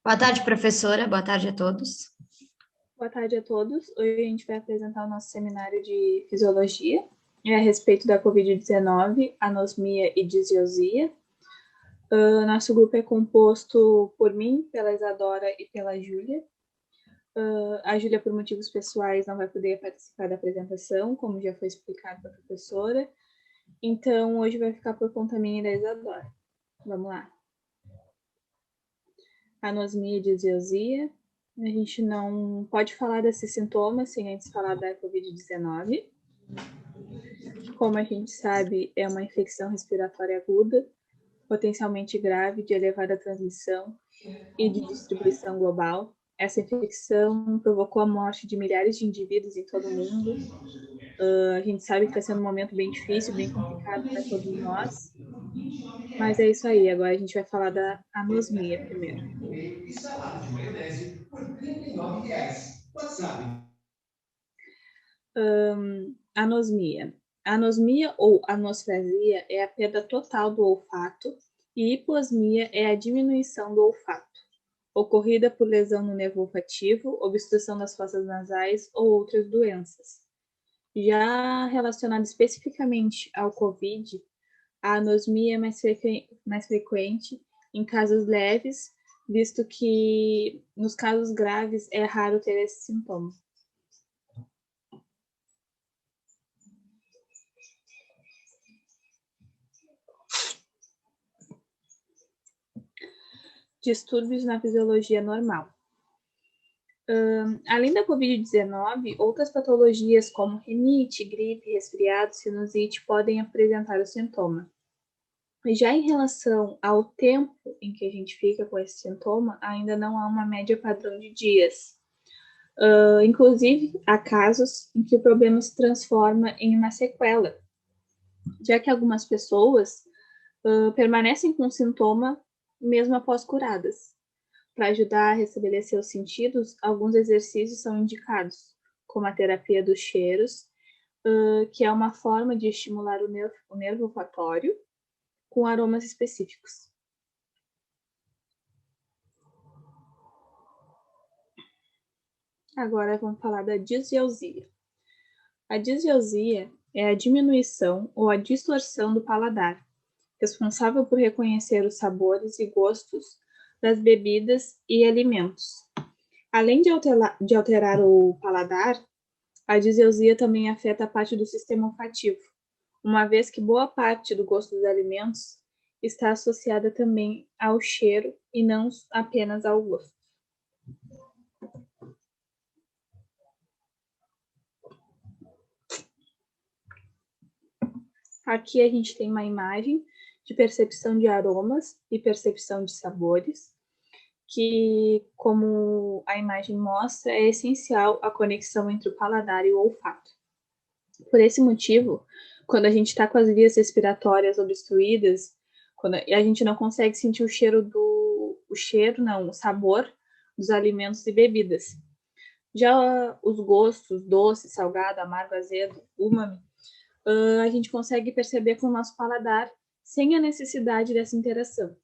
Boa tarde, professora. Boa tarde a todos. Boa tarde a todos. Hoje a gente vai apresentar o nosso seminário de Fisiologia a respeito da Covid-19, anosmia e disiosia. Nosso grupo é composto por mim, pela Isadora e pela Júlia. A Júlia, por motivos pessoais, não vai poder participar da apresentação, como já foi explicado pela professora. Então, hoje vai ficar por conta minha e da Isadora. Vamos lá. Anosmia e disiosia. A gente não pode falar desses sintomas sem antes falar da Covid-19. Como a gente sabe, é uma infecção respiratória aguda, potencialmente grave, de elevada transmissão e de distribuição global. Essa infecção provocou a morte de milhares de indivíduos em todo o mundo. A gente sabe que está sendo um momento bem difícil, bem complicado para todos nós. Mas é isso aí, agora a gente vai falar da anosmia primeiro. E salada de maionese por R$39. WhatsApp. Anosmia. Anosmia ou anosfresia é a perda total do olfato e hiposmia é a diminuição do olfato, ocorrida por lesão no nervo olfativo, obstrução das fossas nasais ou outras doenças. Já relacionado especificamente ao COVID, a anosmia é mais frequente em casos leves, visto que nos casos graves é raro ter esse sintoma. Distúrbios na fisiologia normal. Além da Covid-19, outras patologias como rinite, gripe, resfriado, sinusite podem apresentar o sintoma. Já em relação ao tempo em que a gente fica com esse sintoma, ainda não há uma média padrão de dias. Inclusive, há casos em que o problema se transforma em uma sequela, já que algumas pessoas permanecem com o sintoma mesmo após curadas. Para ajudar a restabelecer os sentidos, alguns exercícios são indicados, como a terapia dos cheiros, que é uma forma de estimular o nervo olfatório com aromas específicos. Agora vamos falar da disgeusia. A disgeusia é a diminuição ou a distorção do paladar, responsável por reconhecer os sabores e gostos das bebidas e alimentos. Além de alterar o paladar, a disgeusia também afeta a parte do sistema olfativo, uma vez que boa parte do gosto dos alimentos está associada também ao cheiro e não apenas ao gosto. Aqui a gente tem uma imagem de percepção de aromas e percepção de sabores, que, como a imagem mostra, é essencial a conexão entre o paladar e o olfato. Por esse motivo, quando a gente está com as vias respiratórias obstruídas, a gente não consegue sentir o sabor dos alimentos e bebidas. Já os gostos, doce, salgado, amargo, azedo, umami, a gente consegue perceber com o nosso paladar sem a necessidade dessa interação.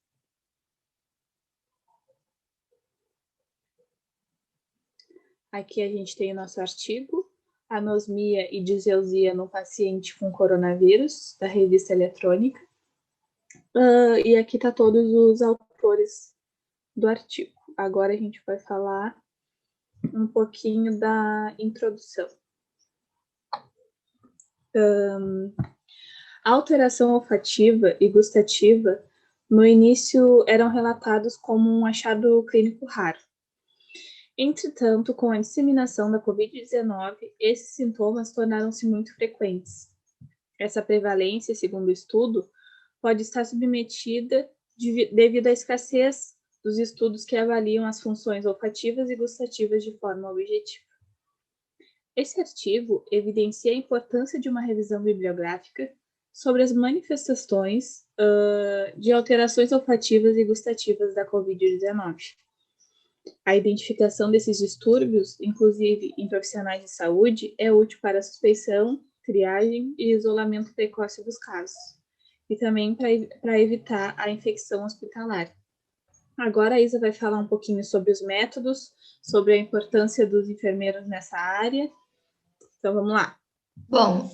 Aqui a gente tem o nosso artigo, Anosmia e disgeusia no paciente com coronavírus, da revista eletrônica. E aqui está todos os autores do artigo. Agora a gente vai falar um pouquinho da introdução. A alteração olfativa e gustativa, no início, eram relatados como um achado clínico raro. Entretanto, com a disseminação da Covid-19, esses sintomas tornaram-se muito frequentes. Essa prevalência, segundo o estudo, pode estar submetida devido à escassez dos estudos que avaliam as funções olfativas e gustativas de forma objetiva. Esse artigo evidencia a importância de uma revisão bibliográfica sobre as manifestações de alterações olfativas e gustativas da Covid-19. A identificação desses distúrbios, inclusive em profissionais de saúde, é útil para a suspeição, triagem e isolamento precoce dos casos, e também para evitar a infecção hospitalar. Agora a Isa vai falar um pouquinho sobre os métodos, sobre a importância dos enfermeiros nessa área. Então, vamos lá. Bom,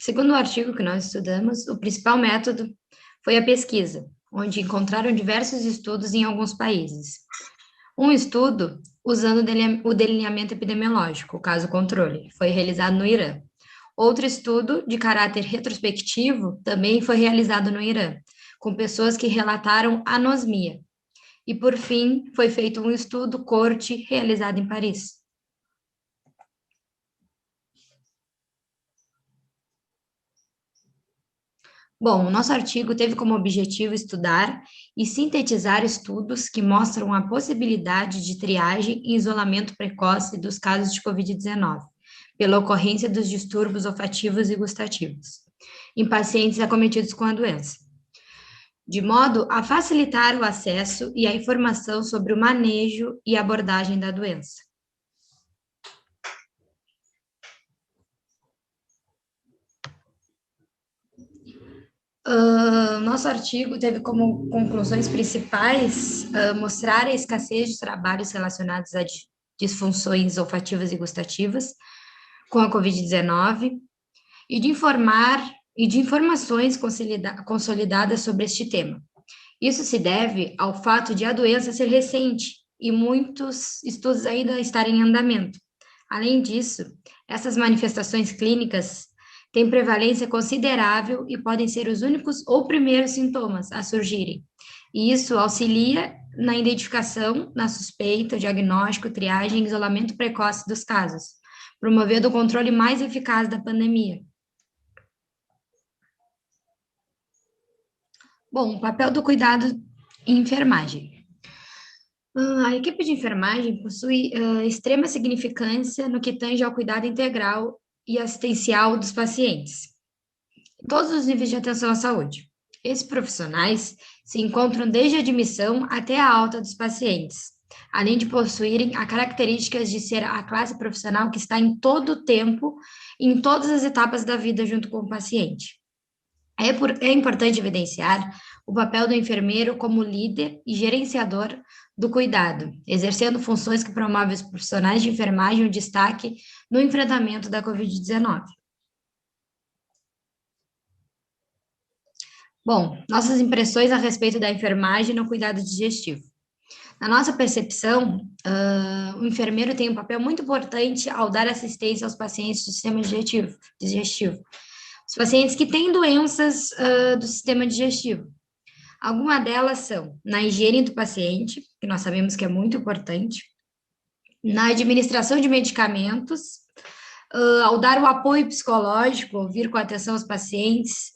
segundo o artigo que nós estudamos, o principal método foi a pesquisa, onde encontraram diversos estudos em alguns países. Um estudo usando o delineamento epidemiológico, o caso controle, foi realizado no Irã. Outro estudo, de caráter retrospectivo, também foi realizado no Irã, com pessoas que relataram anosmia. E, por fim, foi feito um estudo corte realizado em Paris. Bom, o nosso artigo teve como objetivo estudar e sintetizar estudos que mostram a possibilidade de triagem e isolamento precoce dos casos de Covid-19, pela ocorrência dos distúrbios olfativos e gustativos, em pacientes acometidos com a doença, de modo a facilitar o acesso e a informação sobre o manejo e abordagem da doença. Nosso artigo teve como conclusões principais mostrar a escassez de trabalhos relacionados a disfunções olfativas e gustativas com a Covid-19 e de informações consolidadas sobre este tema. Isso se deve ao fato de a doença ser recente e muitos estudos ainda estarem em andamento. Além disso, essas manifestações clínicas têm prevalência considerável e podem ser os únicos ou primeiros sintomas a surgirem. E isso auxilia na identificação, na suspeita, diagnóstico, triagem e isolamento precoce dos casos, promovendo o controle mais eficaz da pandemia. Bom, o papel do cuidado em enfermagem. A equipe de enfermagem possui extrema significância no que tange ao cuidado integral e assistencial dos pacientes, todos os níveis de atenção à saúde. Esses profissionais se encontram desde a admissão até a alta dos pacientes, além de possuírem as características de ser a classe profissional que está em todo o tempo, em todas as etapas da vida junto com o paciente. É importante evidenciar o papel do enfermeiro como líder e gerenciador do cuidado, exercendo funções que promovem os profissionais de enfermagem o destaque no enfrentamento da Covid-19. Bom, nossas impressões a respeito da enfermagem no cuidado digestivo. Na nossa percepção, o enfermeiro tem um papel muito importante ao dar assistência aos pacientes do sistema digestivo. Os pacientes que têm doenças do sistema digestivo. Algumas delas são na higiene do paciente, que nós sabemos que é muito importante, na administração de medicamentos, ao dar o apoio psicológico, ouvir com atenção os pacientes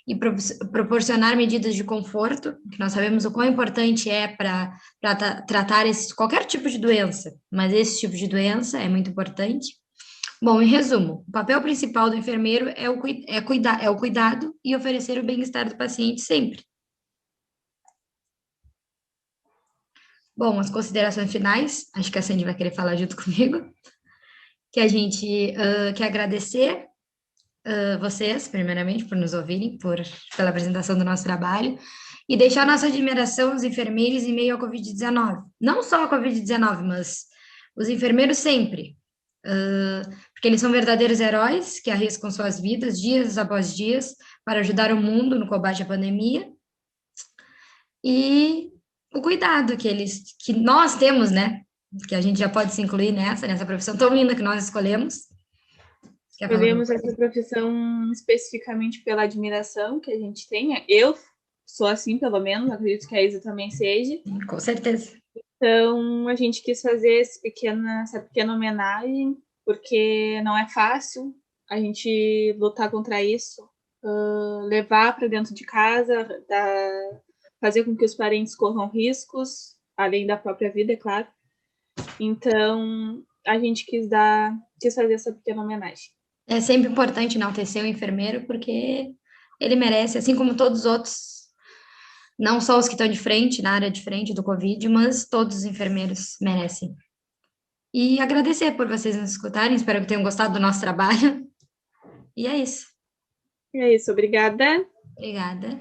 e proporcionar medidas de conforto, que nós sabemos o quão importante é para tratar qualquer tipo de doença, mas esse tipo de doença é muito importante. Bom, em resumo, o papel principal do enfermeiro é o cuidado e oferecer o bem-estar do paciente sempre. Bom, as considerações finais, acho que a Sandy vai querer falar junto comigo, que a gente quer agradecer vocês, primeiramente, por nos ouvirem, pela apresentação do nosso trabalho, e deixar nossa admiração aos enfermeiros em meio à Covid-19. Não só a Covid-19, mas os enfermeiros sempre, porque eles são verdadeiros heróis que arriscam suas vidas dias após dias para ajudar o mundo no combate à pandemia, e o cuidado que nós temos, né, que a gente já pode se incluir nessa profissão tão linda que nós escolhemos. Escolhemos essa profissão especificamente pela admiração que a gente tem. Eu sou assim, pelo menos, acredito que a Isa também seja. Com certeza. Então, a gente quis fazer essa pequena homenagem, porque não é fácil a gente lutar contra isso, levar para dentro de casa, fazer com que os parentes corram riscos, além da própria vida, é claro. Então, a gente quis fazer essa pequena homenagem. É sempre importante enaltecer o enfermeiro, porque ele merece, assim como todos os outros, não só os que estão de frente, na área de frente do Covid, mas todos os enfermeiros merecem. E agradecer por vocês nos escutarem, espero que tenham gostado do nosso trabalho. E é isso. É isso, obrigada. Obrigada.